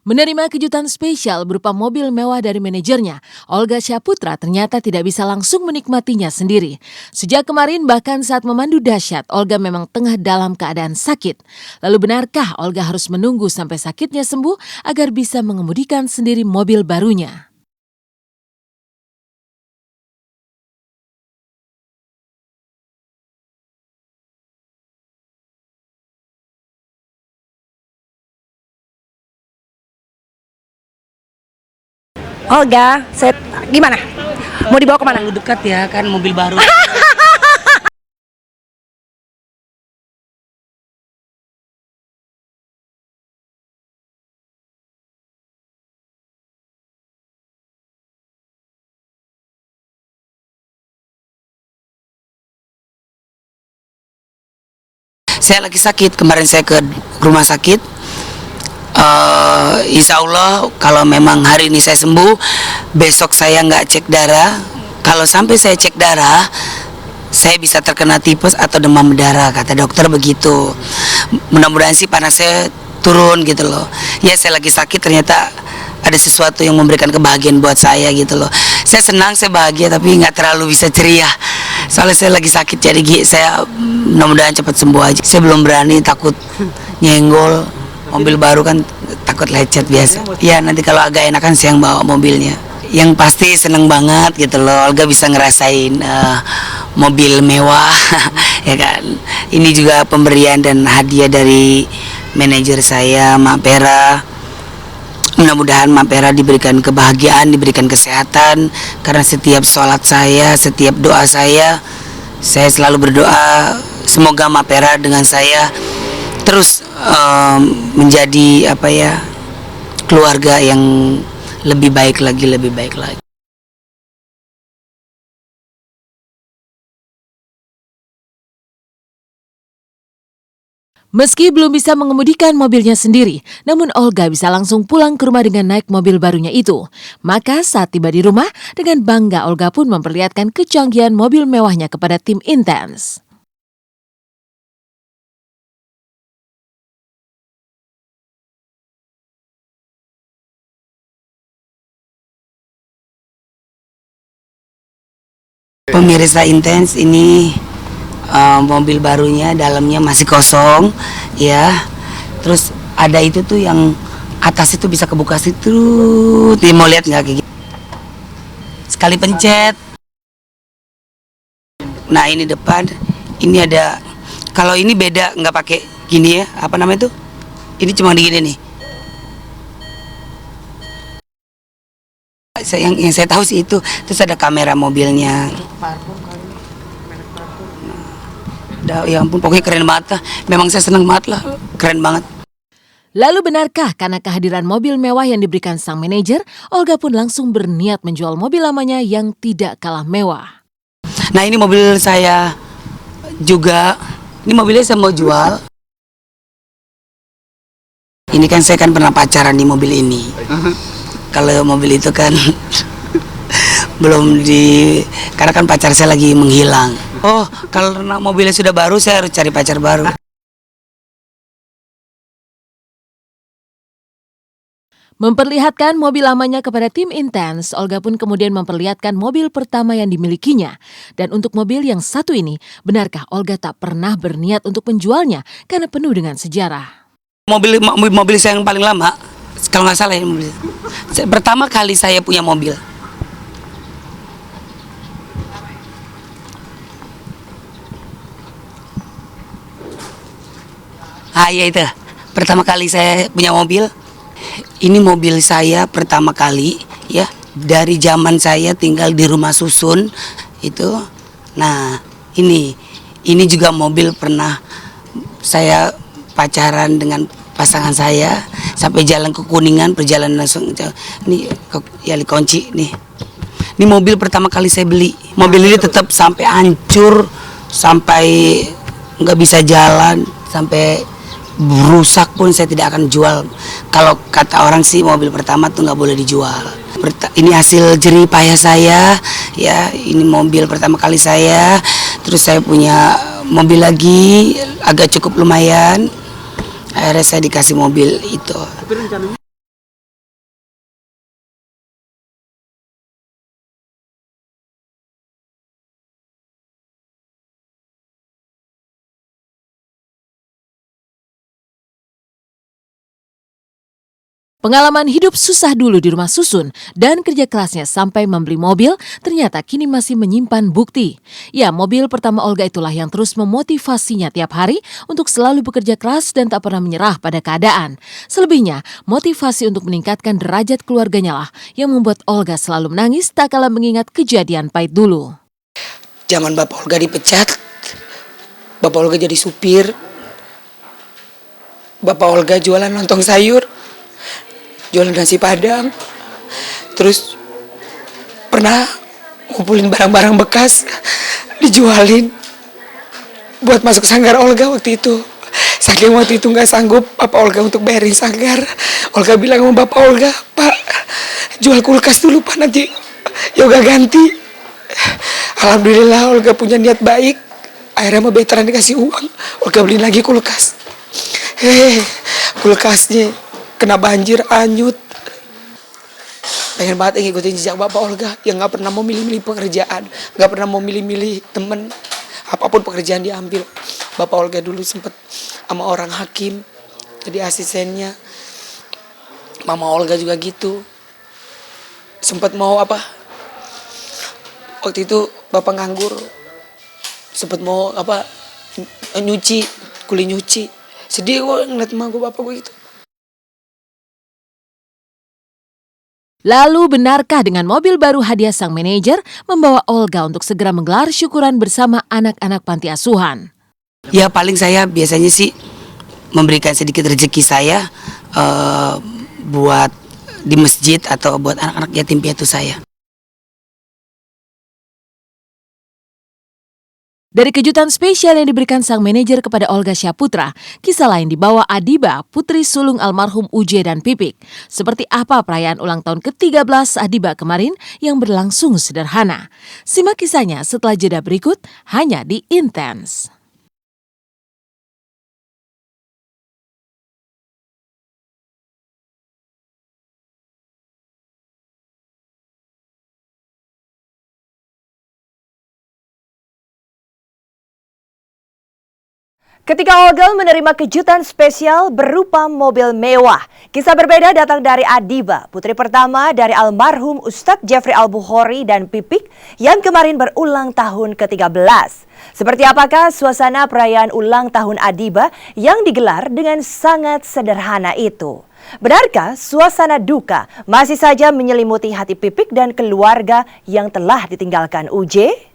Menerima kejutan spesial berupa mobil mewah dari manajernya, Olga Syaputra ternyata tidak bisa langsung menikmatinya sendiri. Sejak kemarin bahkan saat memandu dahsyat, Olga memang tengah dalam keadaan sakit. Lalu benarkah Olga harus menunggu sampai sakitnya sembuh agar bisa mengemudikan sendiri mobil barunya? Olga, gimana? Mau dibawa kemana? Terlalu dekat ya kan mobil baru. Saya lagi sakit, kemarin saya ke rumah sakit. Insya Allah kalau memang hari ini saya sembuh, besok saya nggak cek darah. Kalau sampai saya cek darah, saya bisa terkena tipes atau demam berdarah, kata dokter begitu. Mudah-mudahan sih panas saya turun gitu loh. Ya saya lagi sakit, ternyata ada sesuatu yang memberikan kebahagiaan buat saya gitu loh. Saya senang, saya bahagia, tapi nggak terlalu bisa ceria. Soalnya saya lagi sakit, jadi saya mudah-mudahan cepat sembuh aja. Saya belum berani, takut nyenggol. Mobil baru kan takut lecet biasa. Ya nanti kalau agak enakan saya yang bawa mobilnya. Yang pasti seneng banget gitu loh, Olga bisa ngerasain mobil mewah ya kan. Ini juga pemberian dan hadiah dari manajer saya, Mak Pera. Mudah-mudahan Mak Pera diberikan kebahagiaan, diberikan kesehatan. Karena setiap sholat saya, setiap doa saya selalu berdoa semoga Mak Pera dengan saya terus menjadi keluarga yang lebih baik lagi, lebih baik lagi. Meski belum bisa mengemudikan mobilnya sendiri, namun Olga bisa langsung pulang ke rumah dengan naik mobil barunya itu. Maka saat tiba di rumah, dengan bangga Olga pun memperlihatkan kecanggihan mobil mewahnya kepada tim Intens. Pemirsa Intens, ini mobil barunya dalamnya masih kosong ya. Terus ada itu tuh yang atas itu bisa kebuka situ. Nih mau lihat nggak kayak gitu? Sekali pencet. Nah ini depan, ini ada. Kalau ini beda, nggak pakai gini ya. Apa namanya tuh? Ini cuma digini nih. Yang saya tahu sih itu. Terus ada kamera mobilnya. Ya ampun, pokoknya keren banget lah. Memang saya senang banget lah, keren banget. Lalu benarkah karena kehadiran mobil mewah yang diberikan sang manajer, Olga pun langsung berniat menjual mobil lamanya yang tidak kalah mewah? Nah ini mobil saya juga, ini mobilnya saya mau jual. Ini kan saya kan pernah pacaran di mobil ini. Kalau mobil itu kan karena kan pacar saya lagi menghilang. Oh, kalau mobilnya sudah baru, saya harus cari pacar baru. Memperlihatkan mobil lamanya kepada tim Intens, Olga pun kemudian memperlihatkan mobil pertama yang dimilikinya. Dan untuk mobil yang satu ini, benarkah Olga tak pernah berniat untuk menjualnya karena penuh dengan sejarah? Mobil saya yang paling lama, kalau nggak salah ya mobil. Pertama kali saya punya mobil. Ya itu, pertama kali saya punya mobil. Ini mobil saya pertama kali ya, dari zaman saya tinggal di rumah susun itu. Nah ini juga mobil pernah saya pacaran dengan pasangan saya sampai jalan ke Kuningan, perjalanan langsung ini ya kunci nih. Ini mobil pertama kali saya beli. Mobil ini tetap sampai hancur, sampai nggak bisa jalan, sampai rusak pun saya tidak akan jual. Kalau kata orang sih mobil pertama tuh nggak boleh dijual. Ini hasil jerih payah saya ya. Ini mobil pertama kali saya. Terus saya punya mobil lagi agak cukup lumayan. Akhirnya saya dikasih mobil itu. Pengalaman hidup susah dulu di rumah susun dan kerja kerasnya sampai membeli mobil ternyata kini masih menyimpan bukti. Ya, mobil pertama Olga itulah yang terus memotivasinya tiap hari untuk selalu bekerja keras dan tak pernah menyerah pada keadaan. Selebihnya, motivasi untuk meningkatkan derajat keluarganya lah yang membuat Olga selalu menangis tak kala mengingat kejadian pahit dulu. Zaman Bapak Olga dipecat, Bapak Olga jadi supir, Bapak Olga jualan lontong sayur, jualan nasi padang, terus pernah ngumpulin barang-barang bekas dijualin buat masuk sanggar Olga waktu itu. Saking waktu itu nggak sanggup Bapak Olga untuk bayarin sanggar, Olga bilang sama Bapak Olga, "Pak, jual kulkas dulu Pak, nanti Yoga ganti." Alhamdulillah Olga punya niat baik, akhirnya sama veteran dikasih uang, Olga beliin lagi kulkas. Kulkasnya kena banjir, anyut. Pengen banget ngikutin jejak Bapak Olga yang gak pernah mau milih-milih pekerjaan, gak pernah mau milih-milih temen, apapun pekerjaan diambil. Bapak Olga dulu sempet sama orang hakim jadi asistennya. Mama Olga juga gitu, sempet mau waktu itu Bapak nganggur, sempet mau nyuci, kuli nyuci. Sedih gue ngeliat emak gue, bapak gue gitu. Lalu benarkah dengan mobil baru hadiah sang manajer membawa Olga untuk segera menggelar syukuran bersama anak-anak panti asuhan? Ya paling saya biasanya sih memberikan sedikit rezeki saya buat di masjid atau buat anak-anak yatim piatu saya. Dari kejutan spesial yang diberikan sang manajer kepada Olga Syaputra, kisah lain dibawa Adiba, putri sulung almarhum Uje dan Pipik. Seperti apa perayaan ulang tahun ke-13 Adiba kemarin yang berlangsung sederhana. Simak kisahnya setelah jeda berikut hanya di Intense. Ketika Olga menerima kejutan spesial berupa mobil mewah, kisah berbeda datang dari Adiba, putri pertama dari almarhum Ustadz Jeffrey Al-Bukhari dan Pipik yang kemarin berulang tahun ke-13. Seperti apakah suasana perayaan ulang tahun Adiba yang digelar dengan sangat sederhana itu? Benarkah suasana duka masih saja menyelimuti hati Pipik dan keluarga yang telah ditinggalkan Uje?